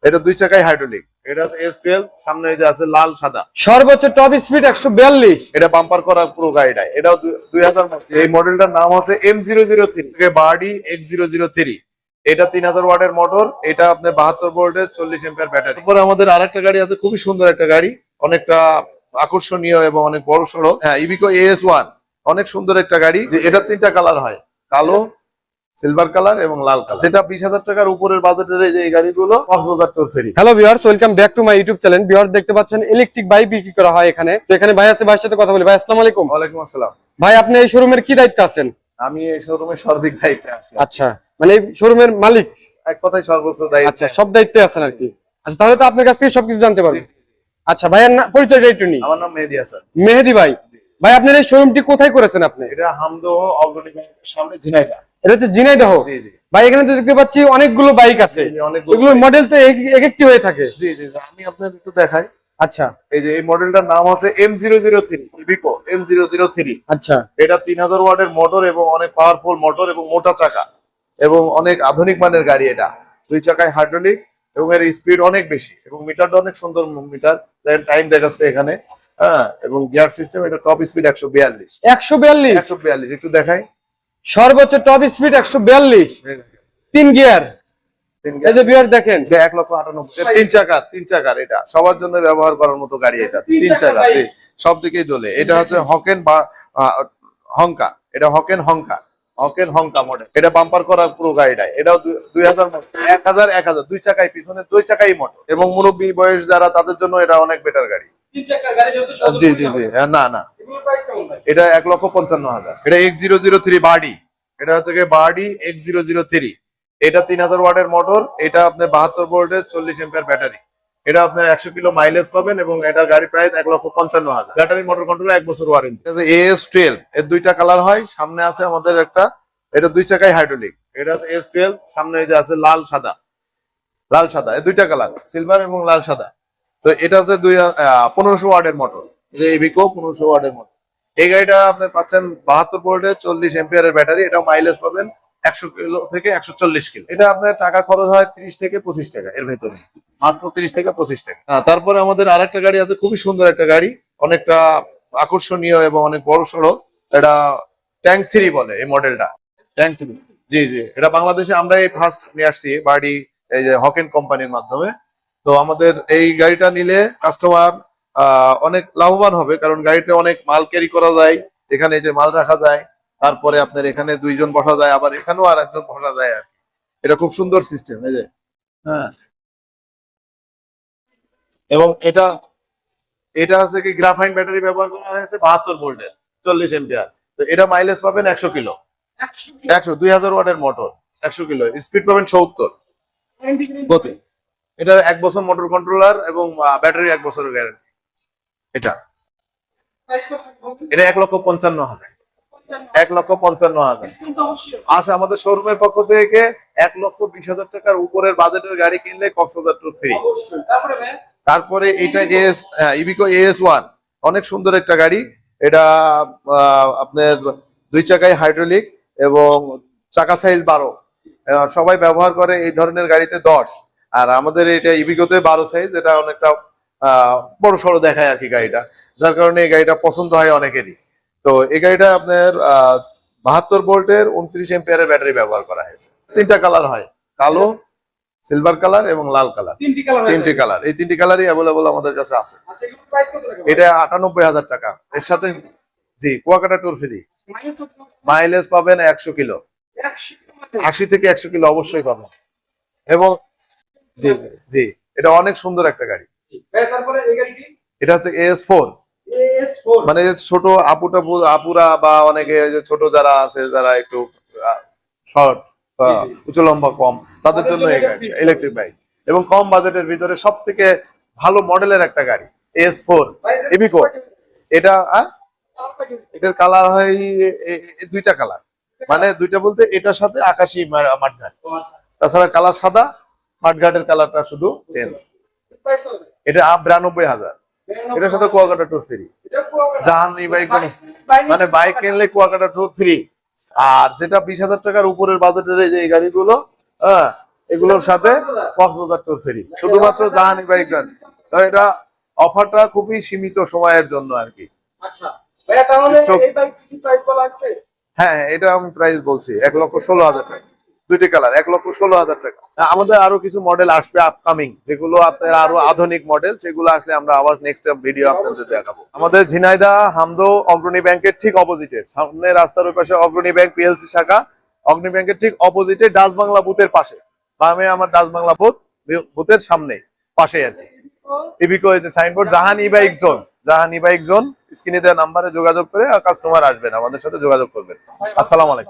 এটা দুই চাকায় হাইড্রোলিক। এটা আছে S12, সামনে এই যে আছে লাল সাদা। সর্বোচ্চ টপ স্পিড 142। এটা বাম্পার করা পুরো গাড়িটা। এটাও 2000 মডেল। এই মডেলটার নাম হচ্ছে M003 বার্ডি X003। এটা 3000 ওয়াটের মোটর। এটা আপনার 72 ভোল্টের 40 এম্পিয়ার ব্যাটারি। তারপরে আমাদের আরেকটা গাড়ি আছে, খুবই সুন্দর একটা গাড়ি, অনেকটা আকর্ষণীয় এবং অনেক বড় সড়ো। হ্যাঁ, ইভিকো AS1, অনেক সুন্দর একটা গাড়ি। এটা 3টা কালার হয়, কালো, সিলভার কালার এবং লাল কালার। যেটা 20,000 টাকার উপরের বাজেটের এই গাড়িগুলো Cox's Bazar tour ferry. Hello viewers, welcome back to my YouTube channel. Viewers, দেখতে পাচ্ছেন ইলেকট্রিক বাইক বিক্রি করা হয় এখানে। তো এখানে ভাই আছে, ভাইয়ের সাথে কথা বলি। ভাই আসসালামু আলাইকুম। ওয়ালাইকুম আসসালাম। ভাই, আপনি এই শোরুমের কি দায়িত্বে আছেন? আমি এই শোরুমের সার্বিক দায়িত্বে আছি। আচ্ছা, মানে এই শোরুমের মালিক? এক কথায় সর্বোচ্চ দায়িত্ব। আচ্ছা, সব দায়িত্বে আছেন আর কি। আচ্ছা, তাহলে তো আপনার কাছ থেকে সবকিছু জানতে পারবো। আচ্ছা, ভাইয়ের পরিচয়টা একটু নিই। আমার নাম মেহেদী হাসান। মেহেদী ভাই। ভাই, আপনার এই শোরুমটি কোথায় করেছেন আপনি? এটা হামদহ অগ্রণী ব্যাংকের সামনে, ঝিনাইদহ। এটা হচ্ছে ঝিনাইদহ। জি জি। ভাই, এখানে তো দেখতে পাচ্ছি অনেকগুলো বাইক আছে। জি, অনেকগুলো এগুলোর মডেল তো এক একটি হয়ে থাকে। জি জি, আমি আপনাদের একটু দেখাই। আচ্ছা, এই যে এই মডেলটার নাম হচ্ছে M003 ইভিকো M003। আচ্ছা, এটা 3000 ওয়াটের মোটর এবং অনেক পাওয়ারফুল মোটর এবং মোটা চাকা এবং অনেক আধুনিক মানের গাড়ি। এটা দুই চাকায় হাইড্রোলিক এবং এর স্পিড অনেক বেশি এবং মিটারটা অনেক সুন্দর মিটার। টাইম দেখাচ্ছে এখানে। হ্যাঁ, এবং গিয়ার সিস্টেম। এটা টপ স্পিড 142। 142 একটু দেখাই। সর্বোচ্চ টপ স্পিড 142, 3 গিয়ার। এই যে ভিউয়ার দেখেন, 1,98,000। তিন চাকার এটা সবার জন্য ব্যবহার করার মতো গাড়ি। এটা তিন চাকা, সব দিকেই দোলে। এটা হচ্ছে হকেন বা হংকা। এটা হকেন হংকা মডেল। এটা বাম্পার করা পুরো গাড়িটা। এটাও 2000 মডেল। 1000 দুই চাকায়, পিছনে দুই চাকাই মোটর এবং মুরব্বী বয়স যারা, তাদের জন্য এটা অনেক বেটার গাড়ি। জি জি জি। না, এটা 1,55,000। এটা X003 বার্ডি। এটা হচ্ছে বার্ডি X003। এটা 3000 ওয়াটের মোটর। এটা আপনার 72 ভোল্টের 40 এম্পিয়ার ব্যাটারি। এটা আপনার 100 কিলো মাইলেজ পাবেন এবং এটার গাড়ি প্রাইস 1,55,000। ব্যাটারি মোটর কন্ট্রোল 1 বছর ওয়ারেন্টি। AS12 এর দুইটা কালার হয়। সামনে আছে আমাদের একটা, এটা দুই চাকায় হাইড্রোলিক। এটা আছে S12, সামনে এই যে আছে লাল সাদা এই দুইটা কালার, সিলভার এবং লাল সাদা। তো এটা হচ্ছে 1500 ওয়াটের মোটর। ইভিকো 1500 ওয়াটের মোটর। এই গাড়িটা আপনি পাচ্ছেন 72 ভোল্টের 40 এম্পিয়ারের ব্যাটারি। এটা মাইলেজ পাবেন 100 কিলো থেকে 140 কিলো। এটা আপনার টাকা খরচ হয় 30 থেকে 25 টাকা এর ভেতরে, মাত্র 30 থেকে 25 টাকা। তারপরে আমাদের আরেকটা গাড়ি আছে, খুবই সুন্দর একটা গাড়ি, অনেকটা আকর্ষণীয় এবং অনেক বড় সড়ো। এটা ট্যাঙ্ক 3 বলে এই মডেলটা। ট্যাঙ্ক 3, জি জি। এটা বাংলাদেশে আমরা এই ফার্স্ট নিয়ে আসছি বার্ডি, এই যে হকেন কোম্পানির মাধ্যমে। তো আমাদের এই গাড়িটা নিলে কাস্টমার অনেক লাভবান হবে, কারণ গাড়িতে অনেক মাল ক্যারি করা যায়। এখানে যে মাল রাখা যায়, তারপরে আপনার এখানে দুইজন বসা যায়, আবার এখানেও আর একজন বসা যায়। আর এটা খুব সুন্দর সিস্টেম, এই যে। হ্যাঁ, এবং এটা এটা হচ্ছে কি গ্রাফাইন ব্যাটারি ব্যবহার করা হয়েছে, 72 ভোল্টের 40 এম্পিয়ার। তো এটা মাইলেজ পাবেন 100 কিলো। 2000 ওয়াটের মোটর, 100 কিলো স্পিড পাবেন 70 গতি। এটা 1 বছর মোটর কন্ট্রোলার এবং ব্যাটারি 1 বছরের গ্যারান্টি। এটা 1,55,000। 1,55,000 আছে আমাদের শোরুমের পক্ষ থেকে। 1,20,000 টাকার উপরের বাজেটের গাড়ি কিনলে কক্সবাজার ট্যুর ফ্রি। তারপরে এটা ইভিকো AS1, অনেক সুন্দর একটা গাড়ি। এটা আপনার দুই চাকায় হাইড্রোলিক এবং চাকা সাইজ 12। সবাই ব্যবহার করে এই ধরনের গাড়িতে 10, আর আমাদের এটা ইভিকোতে 12 সাইজ। এটা অনেকটা বড় সড়ো দেখায় আর কি গাড়িটা, যার কারণে এই গাড়িটা পছন্দ হয় অনেকেরই। তো এই গাড়িটা আপনার 72 ভোল্টের 29 এম্পিয়ারের ব্যাটারি ব্যবহার করা হয়েছে। 3টা কালার হয়, কালো, সিলভার কালার এবং লাল কালার। 3টি কালার, এই 3টি কালারই অ্যাভেলেবল আমাদের কাছে আছে। এটা 98,000 টাকা। এর সাথে জি কুয়াকাটা ট্যুর ফ্রি। মাইলেজ পাবেন 100 কিলো, 80 থেকে 100 কিলো অবশ্যই পাবেন। এবং জি জি, এটা অনেক সুন্দর একটা গাড়ি। এটা হচ্ছে AS4, মানে ছোট আপুরা বা অনেকে ছোট যারা আছে, যারা একটু শর্ট, উঁচু লম্বা কম, তাদের জন্য এই গাড়ি ইলেকট্রিক বাইক এবং কম বাজেটের ভিতরে সব থেকে ভালো মডেলের একটা গাড়ি AS4 ইভিকো। এটা এটার কালার হয় দুইটা কালার, মানে দুইটা বলতে এটার সাথে আকাশি মাঠঘাট, তাছাড়া কালার সাদা, মাঠঘাটের কালারটা শুধু চেঞ্জ। এটা 92,000। এটার সাথে কুয়াকাটা ট্যুর ফ্রি। জাহানি বাইক, মানে বাইক কিনলে কুয়াকাটা ট্যুর ফ্রি। আর যেটা 20,000 টাকার উপরের বাজেটের এই যে গাড়িগুলো, হ্যাঁ, এগুলোর সাথে কক্সবাজার ট্যুর ফ্রি, শুধুমাত্র জাহানি বাইক গাড়ি। তো এটা অফারটা খুবই সীমিত সময়ের জন্য আর কি। আচ্ছা ভাইয়া, তাহলে Stock- এই বাইক কি প্রাইস বলা আছে? হ্যাঁ, এটা আমি প্রাইস বলছি 1,16,000 টাকা, দুইটি কালার 1,16,000 টাকা। আমাদের আরো কিছু মডেল আসবে আপকামিং, যেগুলো আপনার আরো আধুনিক মডেল, সেগুলো আসলে আমরা আবার নেক্সট ভিডিও আপনাদের দেখাবো। আমাদের ঝিনাইদহ হামদো অগ্রণী ব্যাংকের ঠিক অপোজিটে, সামনে রাস্তার ওই পাশে অগ্রণী ব্যাংক পিএলসি শাখা, অগ্রণী ব্যাংকের ঠিক অপোজিটে ডাচ বাংলা বুথের পাশে, বামে আমার ডাচ বাংলা বুথের সামনে পাশে আর কি। ইবিকো সাইনবোর্ড জাহান ই বাইক জোন, জাহান ই বাইক জোন। স্ক্রিনে দেওয়া নাম্বারে যোগাযোগ করে কাস্টমার আসবেন, আমাদের সাথে যোগাযোগ করবেন। আসসালামু আলাইকুম।